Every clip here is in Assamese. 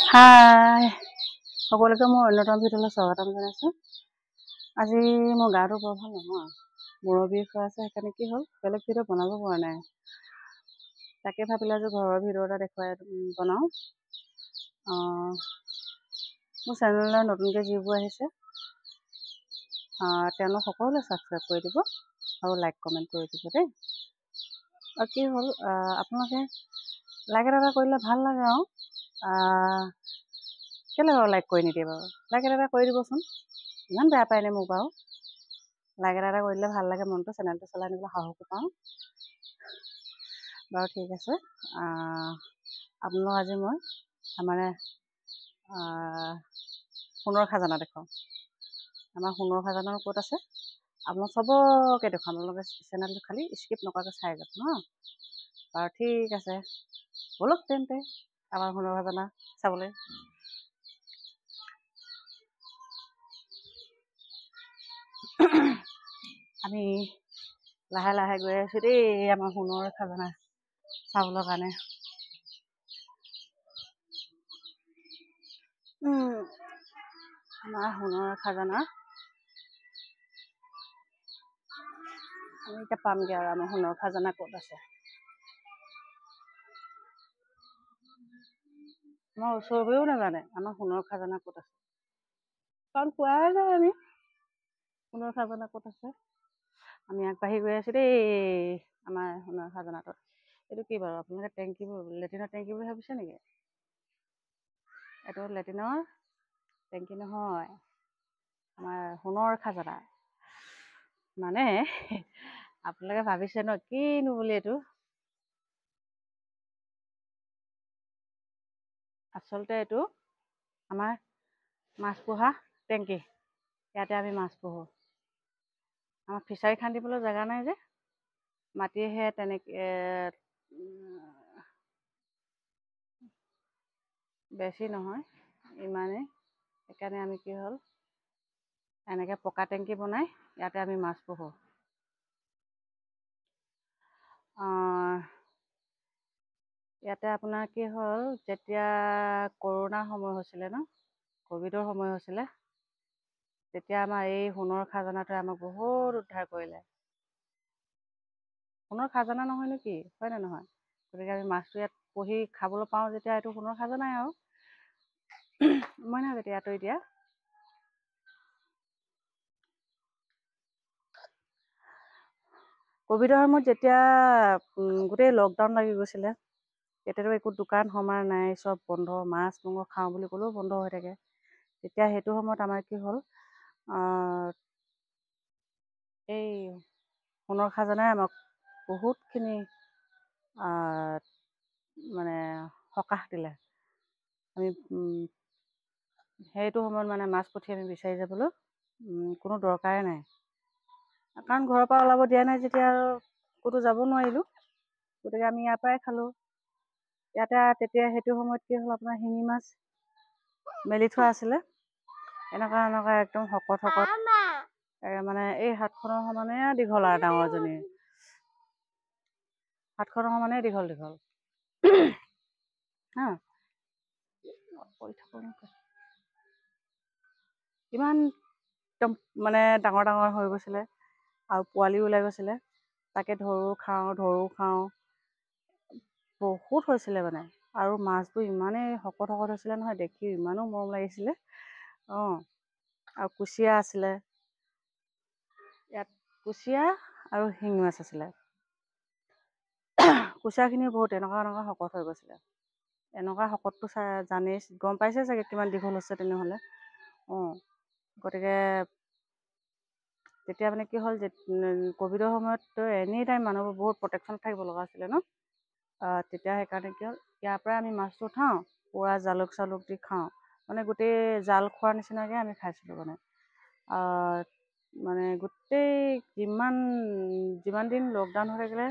হাই সকলোকে মোৰ অন্যতম ভিডিঅ'লৈ স্বাগতম জনাইছোঁ। আজি মোৰ গাটো বৰ ভাল নহয়, মূৰৰ বিষ হৈ আছে। সেইকাৰণে কি হ'ল, বেলেগ ভিডিঅ' বনাব পৰা নাই। তাকে ভাবিলে যে ঘৰৰ ভিডিঅ' এটা দেখুৱাই বনাওঁ। মোৰ চেনেললৈ নতুনকৈ যিবোৰ আহিছে তেওঁলোক সকলোৱে ছাবস্ক্ৰাইব কৰি দিব আৰু লাইক কমেণ্ট কৰি দিব দেই। আৰু কি হ'ল, আপোনালোকে লাইক এটা কৰিলে ভাল লাগে আৰু কেলৈ বাৰু লাইক কৰি নিদিয়ে বাৰু? লাইক এটা কৰি দিবচোন। ইমান বেয়া পায়নে মোক বাৰু? লাইক এটা কৰি দিলে ভাল লাগে মনটো, চেনেলটো চলাই নিবলৈ সাহসো পাওঁ। বাৰু ঠিক আছে। আপোনালোক আজি মই মানে সোণৰ খাজানা দেখুৱাওঁ। আমাৰ সোণৰ খাজানানো ক'ত আছে আপোনাক চবকে দেখুৱাম। আপোনালোকে চেনেলটো খালি স্কিপ নকৰাকৈ চাই যাব ন। বাৰু ঠিক আছে, ব'লক তেন্তে আমাৰ সোণৰ খাজানা চাবলৈ। আমি লাহে লাহে গৈ আছোঁ দেই আমাৰ সোণৰ খাজানা চাবলৈ কাৰণে। আমাৰ সোণৰ খাজানা আমি এতিয়া পামগৈ আৰু আমাৰ সোণৰ খাজানা ক'ত আছে। আমাৰ ওচৰবোৰেও নাজানে আমাৰ সোণৰ খাজানা ক'ত আছে, কাৰণ পোৱাই যায় আমি সোণৰ খাজানা ক'ত আছে। আমি আগবাঢ়ি গৈ আছোঁ দেই আমাৰ সোণৰ খাজানাটোত। এইটো কি বাৰু, আপোনালোকে টেংকীবোৰ লেট্ৰিনৰ টেংকী বুলি ভাবিছে নেকি? এইটো লেট্ৰিনৰ টেংকী নহয়, আমাৰ সোণৰ খাজানা। মানে আপোনালোকে ভাবিছে ন কিনো বুলি এইটো। আচলতে এইটো আমাৰ মাছ পোহা টেংকী। ইয়াতে আমি মাছ পোহোঁ। আমাৰ ফিছাৰী খান্দিবলৈ জেগা নাই যে, মাটিহে তেনেকৈ বেছি নহয় ইমানেই। সেইকাৰণে আমি কি হ'ল, এনেকৈ পকা টেংকী বনাই ইয়াতে আমি মাছ পোহোঁ। ইয়াতে আপোনাৰ কি হ'ল, যেতিয়া কৰোণাৰ সময় হৈছিলে ন, ক'ভিডৰ সময় হৈছিলে, তেতিয়া আমাৰ এই সোণৰ খাজানাটোৱে আমাক বহুত উদ্ধাৰ কৰিলে। সোণৰ খাজানা নহয়নো কি, হয়নে নহয়? গতিকে আমি মাছটো ইয়াত পুহি খাবলৈ পাওঁ যেতিয়া এইটো সোণৰ খাজানাই আৰু। মই নহয় যেতিয়া আঁতৰি দিয়া ক'ভিডৰ সময়ত যেতিয়া গোটেই লকডাউন লাগি গৈছিলে, তেতিয়াতো একো দোকান সমাৰ নাই, চব বন্ধ। মাছ মাংস খাওঁ বুলি ক'লেও বন্ধ হৈ থাকে। তেতিয়া সেইটো সময়ত আমাৰ কি হ'ল, এই সোণৰ খাজানাই আমাক বহুতখিনি মানে সকাহ দিলে। আমি সেইটো সময়ত মানে মাছ পুঠি আমি বিচাৰি যাবলৈ কোনো দৰকাৰে নাই, কাৰণ ঘৰৰ পৰা ওলাব দিয়া নাই যেতিয়া আৰু ক'তো যাব নোৱাৰিলোঁ। গতিকে আমি ইয়াৰ পৰাই খালোঁ। ইয়াতে তেতিয়া সেইটো সময়ত কি হ'ল, আপোনাৰ শিঙি মাছ মেলি থোৱা আছিলে, এনেকুৱা একদম শকত মানে এই হাতখনৰ সমানে দীঘল আৰু ডাঙৰজনী হাতখনৰ সমানে দীঘল হা। ইমান একদম মানে ডাঙৰ হৈ গৈছিলে আৰু পোৱালিও ওলাই গৈছিলে। তাকে ধৰোঁ খাওঁ বহুত হৈছিলে মানে। আৰু মাছবোৰ ইমানেই শকত হৈছিলে নহয়, দেখি ইমানো মৰম লাগিছিলে। আৰু কুচিয়া আছিলে ইয়াত, কুচিয়া আৰু শিঙি মাছ আছিলে। কুচিয়াখিনিও বহুত এনেকুৱা শকত হৈ গৈছিলে। এনেকুৱা শকতটো জানেই, গম পাইছে চাগে কিমান দীঘল হৈছে তেনেহ'লে। গতিকে তেতিয়া মানে কি হ'ল, যে ক'ভিডৰ সময়ততো এনি টাইম মানুহবোৰ বহুত প্ৰটেকশ্যনত থাকিব লগা আছিলে ন। তেতিয়া সেইকাৰণে কি হ'ল, ইয়াৰ পৰাই আমি মাছটো উঠাওঁ, পুৰা জালুক চালুক দি খাওঁ। মানে গোটেই জাল খোৱাৰ নিচিনাকৈ আমি খাইছিলোঁ মানে গোটেই যিমান দিন লকডাউন হৈ থাকিলে,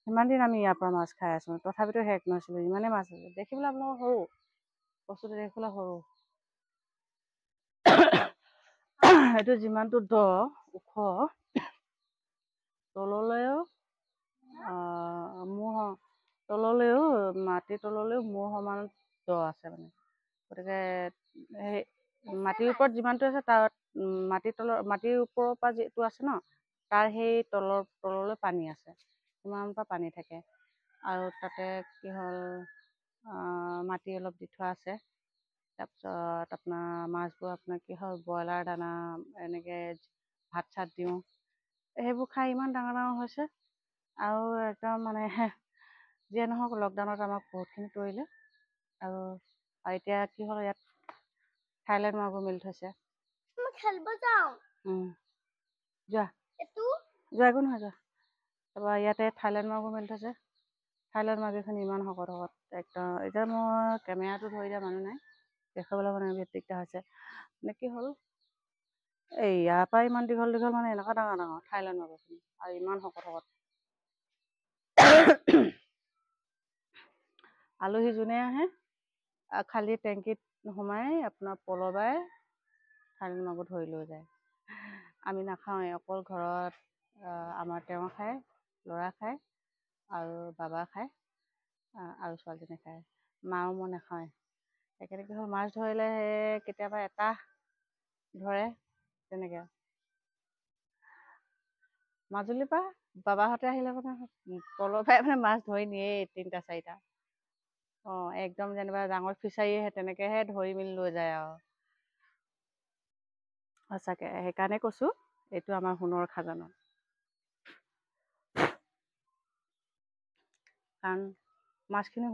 সিমান দিন আমি ইয়াৰ পৰা মাছ খাই আছোঁ। তথাপিতো শেষ নাছিলোঁ, ইমানেই মাছ আছে। দেখিবলৈ আপোনালোকৰ সৰু বস্তুটো, দেখিবলৈ সৰু। এইটো যিমানটো ওখ, তললৈও মাটিৰ তললৈও মূৰ সমান আছে মানে। গতিকে সেই মাটিৰ ওপৰত যিমানটো আছে তাত মাটিৰ ওপৰৰ পৰা যিটো আছে ন, তাৰ সেই তললৈ পানী আছে, সিমান পৰা পানী থাকে। আৰু তাতে কি হ'ল, মাটি অলপ দি থোৱা আছে। তাৰপিছত আপোনাৰ মাছবোৰ আপোনাৰ কি হ'ল, ব্ৰইলাৰ দানা এনেকৈ ভাত চাত দিওঁ, সেইবোৰ খাই ইমান ডাঙৰ ডাঙৰ হৈছে। আৰু একদম মানে যিয়ে নহওক লকডাউনত আমাক বহুতখিনি কৰিলে। আৰু এতিয়া কি হ'ল, ইয়াত থাইলেণ্ড মাগুৰ মেলি থৈছে। খেলিব যাওঁ। যোৱা যোৱা, একো নহয় যোৱা। তাৰপৰা ইয়াতে থাইলেণ্ড মাগুৰ মেলি থৈছে। থাইলেণ্ড মাগুৰখিনি ইমান শকত শকত একদম। এতিয়া মই কেমেৰাটো ধৰি দিয়া মানুহ নাই, দেখুৱাবলৈ মানে বিৰাট দিগদাৰ হৈছে। মানে কি হ'ল, এই ইয়াৰ পৰা ইমান দীঘল দীঘল মানে এনেকুৱা ডাঙৰ ডাঙৰ থাইলেণ্ড মাগুৰখিনি, আৰু ইমান শকত শকত। আলহী যোনে আহে খালি টেংকিত সোমাই আপোনাৰ পল বাই থাইলেণ্ড মাগুৰ ধৰি লৈ যায়। আমি নাখাওঁৱে, অকল ঘৰত আমাৰ তেওঁ খায়, ল'ৰা খায়, আৰু বাবা খায়, আৰু ছোৱালীজনী খায়। মাও মই নাখাওঁৱে। সেইকাৰণে কি হ'ল, মাছ ধৰিলে সেই কেতিয়াবা এটা ধৰে তেনেকৈ। মাজুলীৰ পৰা বাবাহঁতে আহিলে মানে পল বাই মানে মাছ ধৰি নিয়েই 3টা 4টা। একদম যেনিবা ডাঙৰ ফিচাৰী আহে তেনেকৈহে ধৰি মেলি লৈ যায় আৰু। সঁচাকৈ সেইকাৰণে কৈছোঁ, এইটো আমাৰ সোণৰ খাজানা। কাৰণ মাছখিনি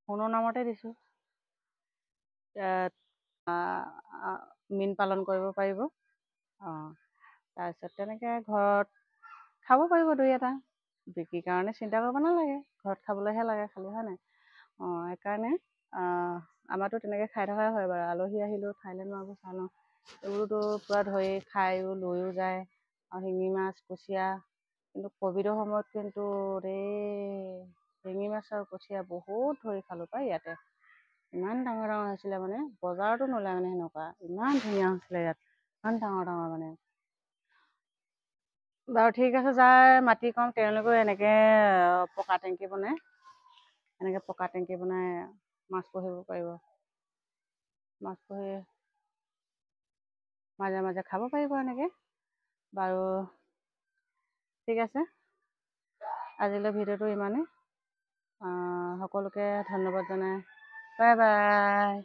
সোণৰ নামতে দিছোঁ। মীন পালন কৰিব পাৰিব। তাৰপিছত তেনেকৈ ঘৰত খাব পাৰিব 2 এটা। বিক্ৰীৰ কাৰণে চিন্তা কৰিব নালাগে, ঘৰত খাবলৈহে লাগে খালি, হয় নাই? সেইকাৰণে আমাৰতো তেনেকৈ খাই থকাই হয় বাৰু। আলহী আহিলেও থাইলেণ্ড মাগুৰ চালানী এইবোৰতো পূৰা ধৰি খায়ো লৈও যায়। আৰু শিঙি মাছ, কুচিয়া, কিন্তু ক'ভিডৰ সময়ত কিন্তু শিঙি মাছ আৰু কুচিয়া বহুত ধৰি খালোঁ পাই ইয়াতে। ইমান ডাঙৰ ডাঙৰ হৈছিলে মানে, বজাৰতো নোলায় মানে সেনেকুৱা। ইমান ধুনীয়া হৈছিলে ইয়াত, ইমান ডাঙৰ ডাঙৰ মানে। বাৰু ঠিক আছে, যাৰ মাটি কম তেওঁলোকেও এনেকৈ পকা টেংকি বনাই মাছ পুহিব পাৰিব। মাছ পুহি মাজে মাজে খাব পাৰিব এনেকৈ। বাৰু ঠিক আছে, আজিলৈ ভিডিঅ'টো ইমানেই। সকলোকে ধন্যবাদ জনাই বাই বাই।